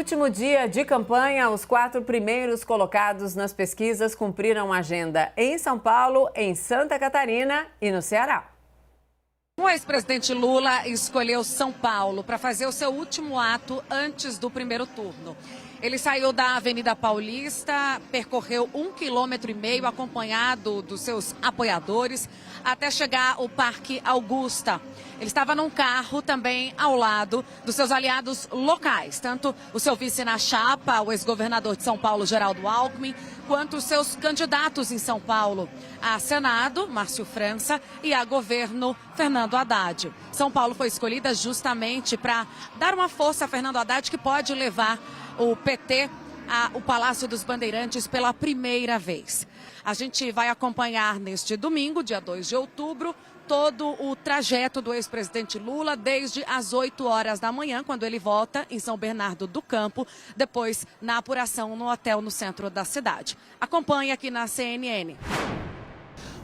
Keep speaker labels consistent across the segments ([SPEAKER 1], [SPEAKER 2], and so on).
[SPEAKER 1] último dia de campanha, os 4 primeiros colocados nas pesquisas cumpriram agenda em São Paulo, em Santa Catarina e no Ceará.
[SPEAKER 2] O ex-presidente Lula escolheu São Paulo para fazer o seu último ato antes do primeiro turno. Ele saiu da Avenida Paulista, percorreu 1,5 km acompanhado dos seus apoiadores até chegar ao Parque Augusta. Ele estava num carro também ao lado dos seus aliados locais, tanto o seu vice na chapa, o ex-governador de São Paulo, Geraldo Alckmin, quanto os seus candidatos em São Paulo, a Senado, Márcio França, e a governo, Fernando Haddad. São Paulo foi escolhida justamente para dar uma força a Fernando Haddad, que pode levar o PT ao Palácio dos Bandeirantes pela primeira vez. A gente vai acompanhar neste domingo, dia 2 de outubro, todo o trajeto do ex-presidente Lula desde as 8 horas da manhã, quando ele volta em São Bernardo do Campo, depois na apuração no hotel no centro da cidade. Acompanhe aqui na CNN.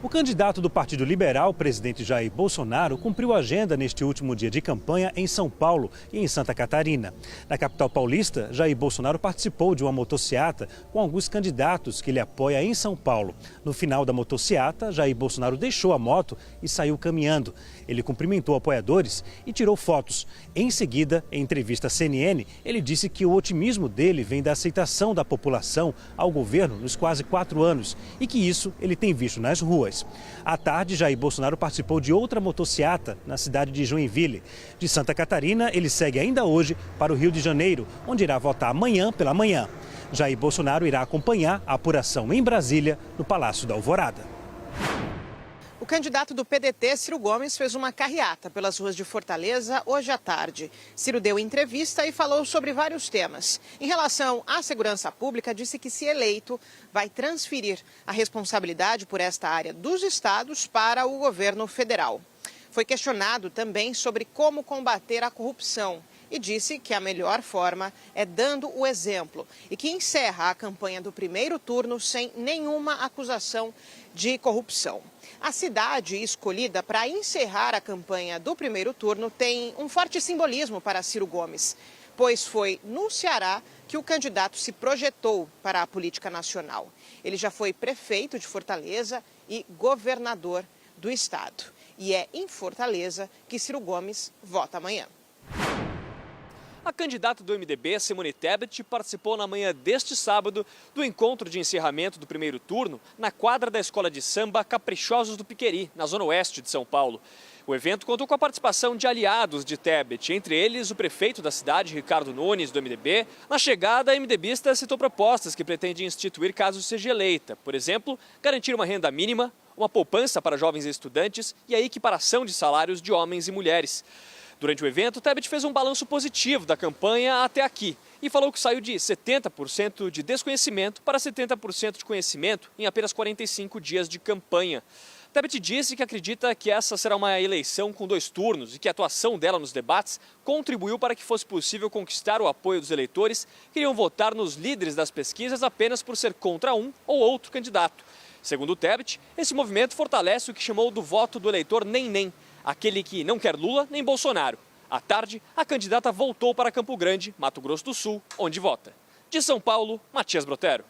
[SPEAKER 3] O candidato do Partido Liberal, presidente Jair Bolsonaro, cumpriu a agenda neste último dia de campanha em São Paulo e em Santa Catarina. Na capital paulista, Jair Bolsonaro participou de uma motociata com alguns candidatos que ele apoia em São Paulo. No final da motociata, Jair Bolsonaro deixou a moto e saiu caminhando. Ele cumprimentou apoiadores e tirou fotos. Em seguida, em entrevista à CNN, ele disse que o otimismo dele vem da aceitação da população ao governo nos quase 4 anos e que isso ele tem visto nas ruas. À tarde, Jair Bolsonaro participou de outra motociata na cidade de Joinville. De Santa Catarina, ele segue ainda hoje para o Rio de Janeiro, onde irá votar amanhã pela manhã. Jair Bolsonaro irá acompanhar a apuração em Brasília, no Palácio da Alvorada.
[SPEAKER 4] O candidato do PDT, Ciro Gomes, fez uma carreata pelas ruas de Fortaleza hoje à tarde. Ciro deu entrevista e falou sobre vários temas. Em relação à segurança pública, disse que, se eleito, vai transferir a responsabilidade por esta área dos estados para o governo federal. Foi questionado também sobre como combater a corrupção e disse que a melhor forma é dando o exemplo e que encerra a campanha do primeiro turno sem nenhuma acusação de corrupção. A cidade escolhida para encerrar a campanha do primeiro turno tem um forte simbolismo para Ciro Gomes, pois foi no Ceará que o candidato se projetou para a política nacional. Ele já foi prefeito de Fortaleza e governador do estado. E é em Fortaleza que Ciro Gomes vota amanhã.
[SPEAKER 5] A candidata do MDB, Simone Tebet, participou na manhã deste sábado do encontro de encerramento do primeiro turno na quadra da escola de samba Caprichosos do Piqueri, na zona oeste de São Paulo. O evento contou com a participação de aliados de Tebet, entre eles o prefeito da cidade, Ricardo Nunes, do MDB. Na chegada, a MDBista citou propostas que pretende instituir caso seja eleita. Por exemplo, garantir uma renda mínima, uma poupança para jovens e estudantes e a equiparação de salários de homens e mulheres. Durante o evento, Tebet fez um balanço positivo da campanha até aqui e falou que saiu de 70% de desconhecimento para 70% de conhecimento em apenas 45 dias de campanha. Tebet disse que acredita que essa será uma eleição com 2 turnos e que a atuação dela nos debates contribuiu para que fosse possível conquistar o apoio dos eleitores que iriam votar nos líderes das pesquisas apenas por ser contra um ou outro candidato. Segundo Tebet, esse movimento fortalece o que chamou do voto do eleitor nem-nem, aquele que não quer Lula nem Bolsonaro. À tarde, a candidata voltou para Campo Grande, Mato Grosso do Sul, onde vota. De São Paulo, Matias Brotero.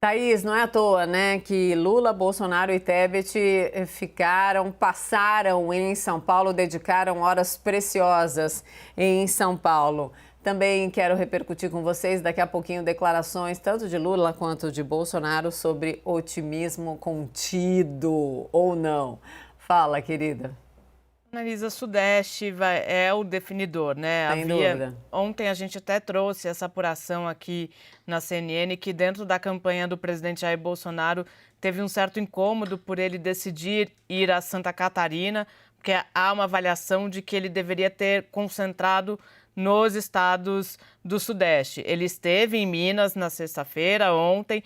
[SPEAKER 1] Thaís, não é à toa, né, que Lula, Bolsonaro e Tebet passaram em São Paulo, dedicaram horas preciosas em São Paulo. Também quero repercutir com vocês daqui a pouquinho declarações tanto de Lula quanto de Bolsonaro sobre otimismo contido ou não. Fala, querida.
[SPEAKER 6] Analisa Sudeste é o definidor, né?
[SPEAKER 1] Sem dúvida.
[SPEAKER 6] Ontem a gente até trouxe essa apuração aqui na CNN que dentro da campanha do presidente Jair Bolsonaro teve um certo incômodo por ele decidir ir a Santa Catarina, porque há uma avaliação de que ele deveria ter concentrado nos estados do Sudeste. Ele esteve em Minas na sexta-feira, ontem,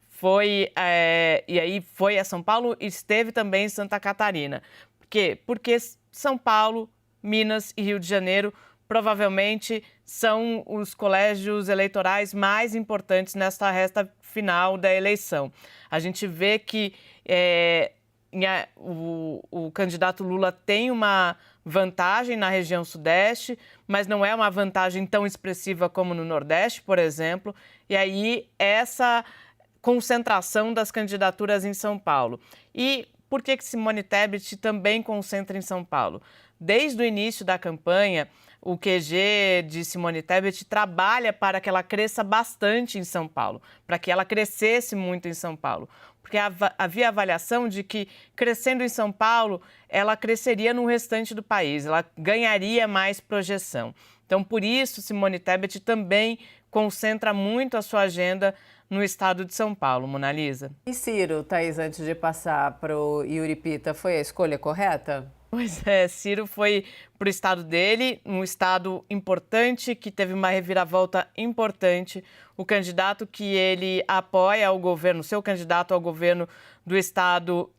[SPEAKER 6] foi a São Paulo e esteve também em Santa Catarina. Por quê? Porque São Paulo, Minas e Rio de Janeiro provavelmente são os colégios eleitorais mais importantes nesta reta final da eleição. A gente vê que o candidato Lula tem uma vantagem na região sudeste, mas não é uma vantagem tão expressiva como no Nordeste, por exemplo. E aí, essa concentração das candidaturas em São Paulo. E por que Simone Tebet também concentra em São Paulo? Desde o início da campanha, o QG de Simone Tebet trabalha para que ela cresça bastante em São Paulo, para que ela crescesse muito em São Paulo. Porque havia avaliação de que, crescendo em São Paulo, ela cresceria no restante do país, ela ganharia mais projeção. Então, por isso, Simone Tebet também concentra muito a sua agenda no estado de São Paulo, Mona Lisa.
[SPEAKER 1] E Ciro, Thaís, antes de passar para o Yuri Pita, foi a escolha correta?
[SPEAKER 6] Pois é, Ciro foi para o estado dele, um estado importante, que teve uma reviravolta importante. O candidato que ele apoia ao governo, seu candidato ao governo do estado,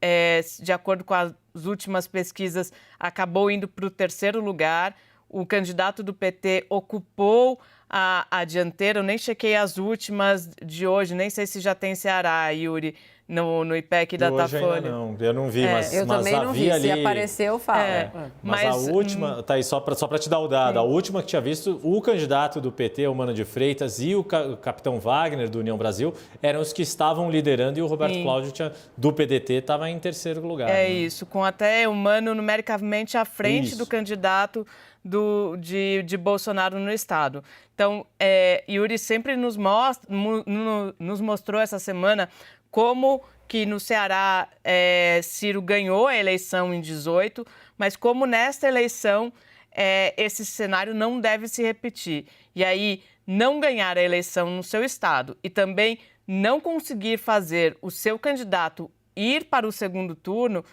[SPEAKER 6] de acordo com as últimas pesquisas, acabou indo para o 3º lugar. O candidato do PT ocupou a dianteira. Eu nem chequei as últimas de hoje, nem sei se já tem Ceará, Yuri, no IPEC da Datafolha.
[SPEAKER 7] Ainda não, eu não vi, mas
[SPEAKER 1] eu também não vi.
[SPEAKER 7] Ali...
[SPEAKER 1] Se apareceu, fala.
[SPEAKER 7] Mas a última, Thaís, só para te dar o dado, a última que tinha visto, o candidato do PT, o Mano de Freitas, e o capitão Wagner, do União Brasil, eram os que estavam liderando, e o Roberto Cláudio, do PDT, estava em 3º lugar.
[SPEAKER 6] Isso, com até o Mano numericamente à frente do candidato de Bolsonaro no estado. Então, Yuri sempre nos mostrou essa semana como que no Ceará Ciro ganhou a eleição em 18, mas como nesta eleição esse cenário não deve se repetir. E aí, não ganhar a eleição no seu estado e também não conseguir fazer o seu candidato ir para o 2º turno,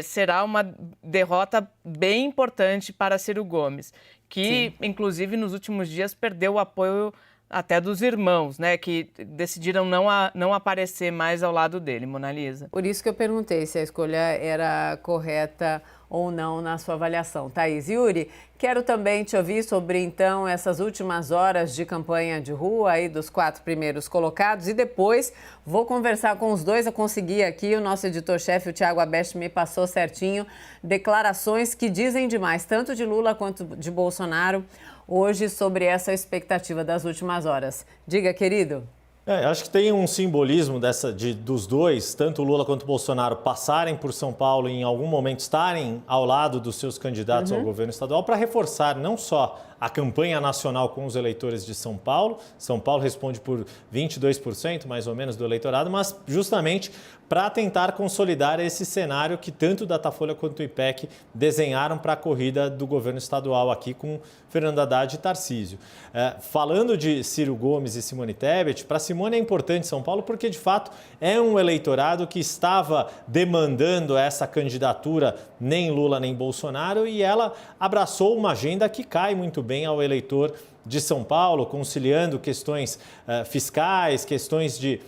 [SPEAKER 6] será uma derrota bem importante para Ciro Gomes, que, inclusive, nos últimos dias perdeu o apoio até dos irmãos, né, que decidiram não aparecer mais ao lado dele, Mona Lisa.
[SPEAKER 1] Por isso que eu perguntei se a escolha era correta ou não na sua avaliação. Thaís, Yuri, quero também te ouvir sobre, então, essas últimas horas de campanha de rua aí dos 4 primeiros colocados, e depois vou conversar com os dois. Eu consegui aqui, o nosso editor-chefe, o Tiago Abeste, me passou certinho declarações que dizem demais, tanto de Lula quanto de Bolsonaro, hoje, sobre essa expectativa das últimas horas. Diga, querido.
[SPEAKER 7] Acho que tem um simbolismo dos dois, tanto Lula quanto Bolsonaro, passarem por São Paulo e em algum momento estarem ao lado dos seus candidatos ao governo estadual, para reforçar não só a campanha nacional com os eleitores de São Paulo. São Paulo responde por 22% mais ou menos do eleitorado, mas justamente para tentar consolidar esse cenário que tanto o Datafolha quanto o IPEC desenharam para a corrida do governo estadual aqui com Fernando Haddad e Tarcísio. Falando de Ciro Gomes e Simone Tebet, para Simone é importante São Paulo porque, de fato, é um eleitorado que estava demandando essa candidatura, nem Lula nem Bolsonaro, e ela abraçou uma agenda que cai muito bem ao eleitor de São Paulo, conciliando questões fiscais, questões de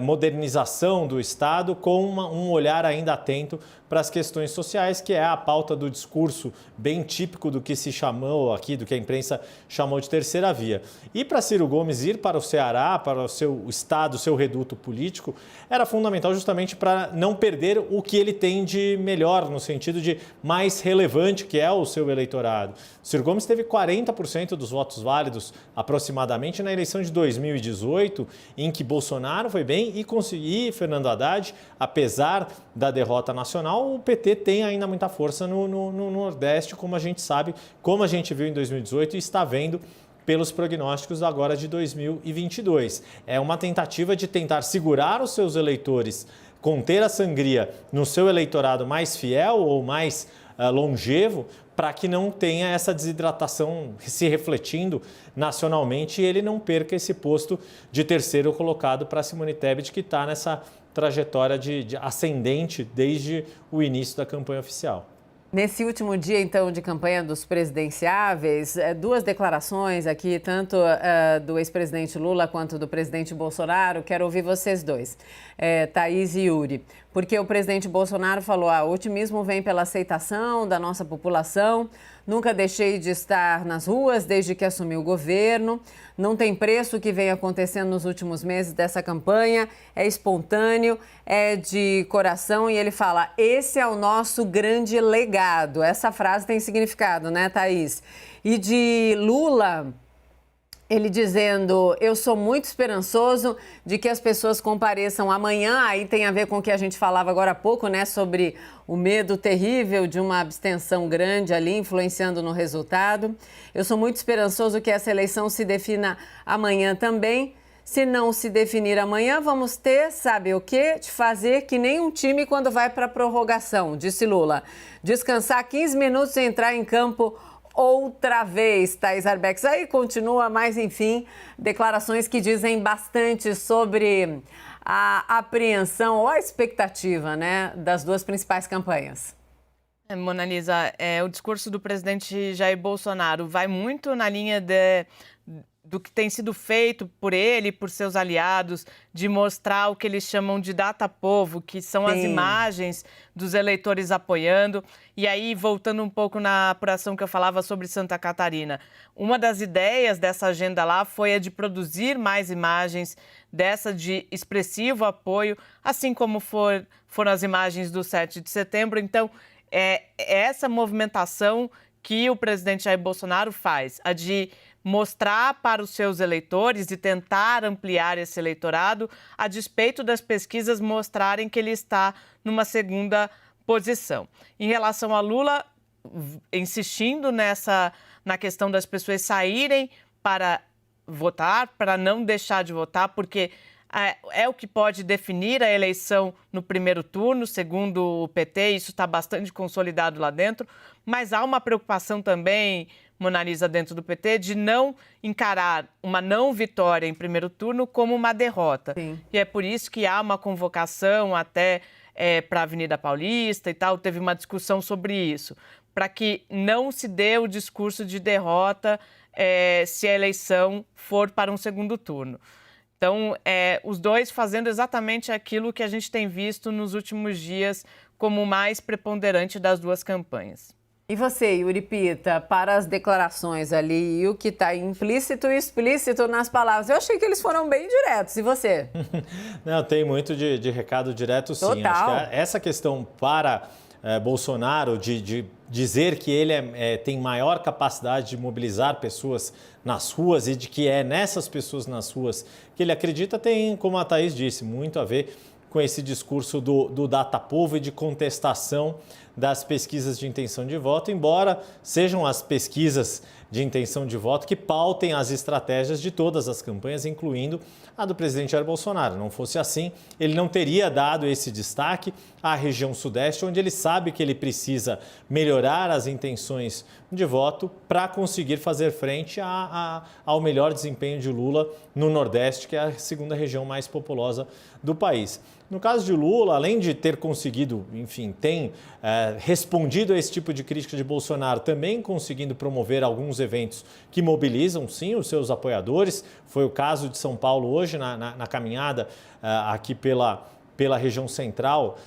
[SPEAKER 7] modernização do Estado, com um olhar ainda atento para as questões sociais, que é a pauta do discurso bem típico do que se chamou aqui, do que a imprensa chamou de terceira via. E para Ciro Gomes ir para o Ceará, para o seu estado, o seu reduto político, era fundamental justamente para não perder o que ele tem de melhor, no sentido de mais relevante, que é o seu eleitorado. Ciro Gomes teve 40% dos votos válidos, aproximadamente, na eleição de 2018, em que Bolsonaro foi bem e Fernando Haddad, apesar da derrota nacional, o PT tem ainda muita força no Nordeste, como a gente sabe, como a gente viu em 2018 e está vendo pelos prognósticos agora de 2022. É uma tentativa de tentar segurar os seus eleitores, conter a sangria no seu eleitorado mais fiel ou mais longevo, para que não tenha essa desidratação se refletindo nacionalmente e ele não perca esse posto de terceiro colocado para Simone Tebet, que está nessa trajetória de ascendente desde o início da campanha oficial.
[SPEAKER 1] Nesse último dia, então, de campanha dos presidenciáveis, 2 declarações aqui, tanto do ex-presidente Lula quanto do presidente Bolsonaro. Quero ouvir vocês dois, Thaís e Yuri. Porque o presidente Bolsonaro falou: o otimismo vem pela aceitação da nossa população. Nunca deixei de estar nas ruas desde que assumi o governo. Não tem preço o que vem acontecendo nos últimos meses dessa campanha. É espontâneo, é de coração e ele fala, esse é o nosso grande legado. Essa frase tem significado, né, Thaís? E de Lula, ele dizendo, eu sou muito esperançoso de que as pessoas compareçam amanhã. Aí tem a ver com o que a gente falava agora há pouco, né? Sobre o medo terrível de uma abstenção grande ali, influenciando no resultado. Eu sou muito esperançoso que essa eleição se defina amanhã também. Se não se definir amanhã, vamos ter, sabe o quê? De fazer que nem um time quando vai para a prorrogação, disse Lula. Descansar 15 minutos e entrar em campo outra vez, Thaís Arbex. Aí continua, mas enfim, declarações que dizem bastante sobre a apreensão ou a expectativa, né, das duas principais campanhas.
[SPEAKER 6] Mona Lisa, o discurso do presidente Jair Bolsonaro vai muito na linha do que tem sido feito por ele e por seus aliados, de mostrar o que eles chamam de data povo, que são as imagens dos eleitores apoiando. E aí, voltando um pouco na apuração que eu falava sobre Santa Catarina, uma das ideias dessa agenda lá foi a de produzir mais imagens dessa de expressivo apoio, assim como foram as imagens do 7 de setembro. Então, é essa movimentação que o presidente Jair Bolsonaro faz, a de mostrar para os seus eleitores e tentar ampliar esse eleitorado, a despeito das pesquisas mostrarem que ele está numa segunda posição. Em relação a Lula, insistindo na questão das pessoas saírem para votar, para não deixar de votar, porque é o que pode definir a eleição no primeiro turno, segundo o PT, isso está bastante consolidado lá dentro, mas há uma preocupação também, Mona Lisa, dentro do PT, de não encarar uma não vitória em primeiro turno como uma derrota.
[SPEAKER 1] Sim.
[SPEAKER 6] E é por isso que há uma convocação até para a Avenida Paulista e tal, teve uma discussão sobre isso, para que não se dê o discurso de derrota se a eleição for para um segundo turno. Então, os dois fazendo exatamente aquilo que a gente tem visto nos últimos dias como o mais preponderante das duas campanhas.
[SPEAKER 1] E você, Yuri Pita, para as declarações ali e o que está implícito e explícito nas palavras, eu achei que eles foram bem diretos. E você?
[SPEAKER 7] Não, tem muito de recado direto, sim.
[SPEAKER 1] Total.
[SPEAKER 7] Acho que essa questão para Bolsonaro de dizer que ele tem maior capacidade de mobilizar pessoas nas ruas e de que é nessas pessoas nas ruas que ele acredita tem, como a Thaís disse, muito a ver com esse discurso do data-povo e de contestação das pesquisas de intenção de voto, embora sejam as pesquisas de intenção de voto que pautem as estratégias de todas as campanhas, incluindo a do presidente Jair Bolsonaro. Não fosse assim, ele não teria dado esse destaque à região sudeste, onde ele sabe que ele precisa melhorar as intenções de voto para conseguir fazer frente ao melhor desempenho de Lula no Nordeste, que é a segunda região mais populosa do país. No caso de Lula, além de ter conseguido, enfim, tem respondido a esse tipo de crítica de Bolsonaro, também conseguindo promover alguns eventos que mobilizam, sim, os seus apoiadores. Foi o caso de São Paulo hoje, na caminhada aqui pela região central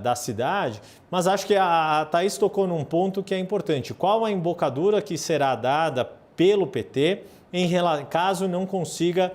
[SPEAKER 7] da cidade. Mas acho que a Thaís tocou num ponto que é importante. Qual a embocadura que será dada pelo PT caso não consiga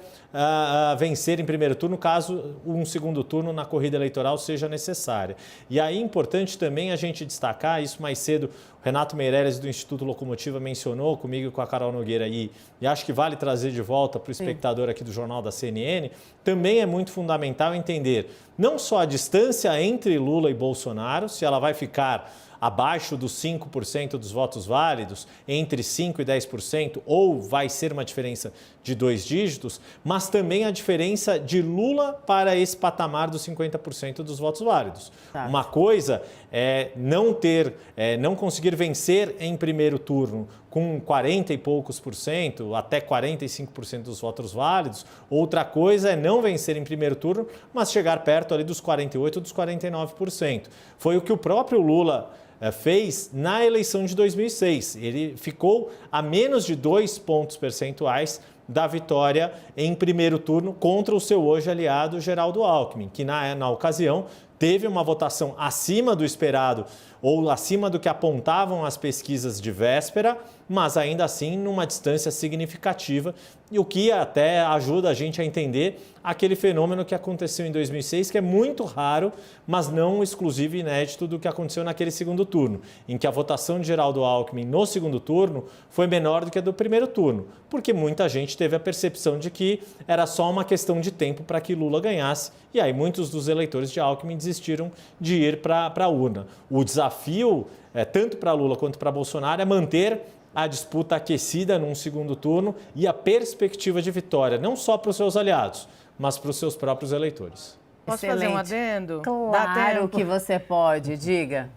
[SPEAKER 7] vencer em primeiro turno, caso um segundo turno na corrida eleitoral seja necessária. E aí é importante também a gente destacar, isso mais cedo o Renato Meirelles do Instituto Locomotiva mencionou comigo e com a Carol Nogueira aí, e acho que vale trazer de volta para o espectador aqui do Jornal da CNN, também é muito fundamental entender não só a distância entre Lula e Bolsonaro, se ela vai ficar abaixo dos 5% dos votos válidos, entre 5% e 10%, ou vai ser uma diferença de 2 dígitos, mas também a diferença de Lula para esse patamar dos 50% dos votos válidos. Tá. Uma coisa é não conseguir vencer em primeiro turno com 40 e poucos por cento, até 45% dos votos válidos. Outra coisa é não vencer em primeiro turno, mas chegar perto ali dos 48%, dos 49%. Foi o que o próprio Lula fez na eleição de 2006. Ele ficou a menos de 2 pontos percentuais da vitória em primeiro turno contra o seu hoje aliado Geraldo Alckmin, que na ocasião teve uma votação acima do esperado, ou acima do que apontavam as pesquisas de véspera, mas ainda assim numa distância significativa, e o que até ajuda a gente a entender aquele fenômeno que aconteceu em 2006, que é muito raro, mas não exclusivo e inédito do que aconteceu naquele segundo turno, em que a votação de Geraldo Alckmin no segundo turno foi menor do que a do primeiro turno, porque muita gente teve a percepção de que era só uma questão de tempo para que Lula ganhasse, e aí muitos dos eleitores de Alckmin desistiram de ir para a urna. O desafio, tanto para Lula quanto para Bolsonaro, é manter a disputa aquecida num segundo turno e a perspectiva de vitória, não só para os seus aliados, mas para os seus próprios eleitores.
[SPEAKER 6] Posso fazer um adendo?
[SPEAKER 1] Claro que você pode, diga.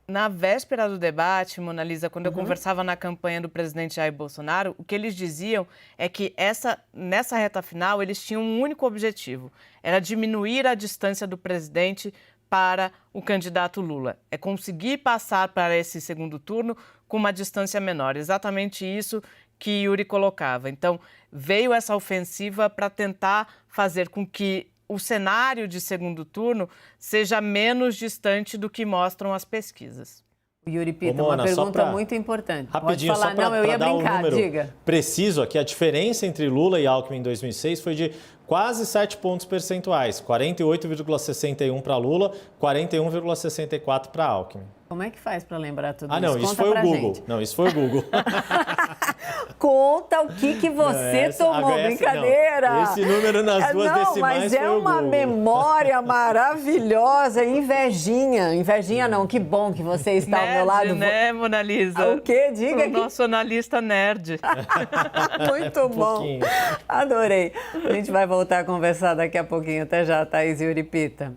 [SPEAKER 6] Na véspera do debate, Mona Lisa, quando eu conversava na campanha do presidente Jair Bolsonaro, o que eles diziam é que nessa reta final eles tinham um único objetivo, era diminuir a distância do presidente para o candidato Lula. É conseguir passar para esse segundo turno com uma distância menor. Exatamente isso que Yuri colocava. Então, veio essa ofensiva para tentar fazer com que o cenário de segundo turno seja menos distante do que mostram as pesquisas.
[SPEAKER 1] Yuri Pita, uma pergunta muito importante.
[SPEAKER 7] Rapidinho,
[SPEAKER 1] pode falar,
[SPEAKER 7] só
[SPEAKER 1] não, eu ia brincar,
[SPEAKER 7] um número
[SPEAKER 1] diga.
[SPEAKER 7] Preciso aqui, a diferença entre Lula e Alckmin em 2006 foi de quase 7 pontos percentuais, 48,61 para Lula, 41,64 para Alckmin.
[SPEAKER 1] Como é que faz para lembrar tudo isso?
[SPEAKER 7] Não, isso foi o Google. Não, isso foi o Google.
[SPEAKER 1] Conta o que você tomou, brincadeira.
[SPEAKER 7] Não. Esse número nas duas decimais
[SPEAKER 1] mas é
[SPEAKER 7] foi o
[SPEAKER 1] uma
[SPEAKER 7] Google.
[SPEAKER 1] memória maravilhosa, invejinha. Invejinha não, que bom que você está
[SPEAKER 6] nerd,
[SPEAKER 1] ao meu lado.
[SPEAKER 6] Né, Mona Lisa?
[SPEAKER 1] O quê? Diga
[SPEAKER 6] o nosso analista nerd.
[SPEAKER 1] Muito bom. Adorei. A gente vai voltar a conversar daqui a pouquinho. Até já, Thaís e Yuri Pita.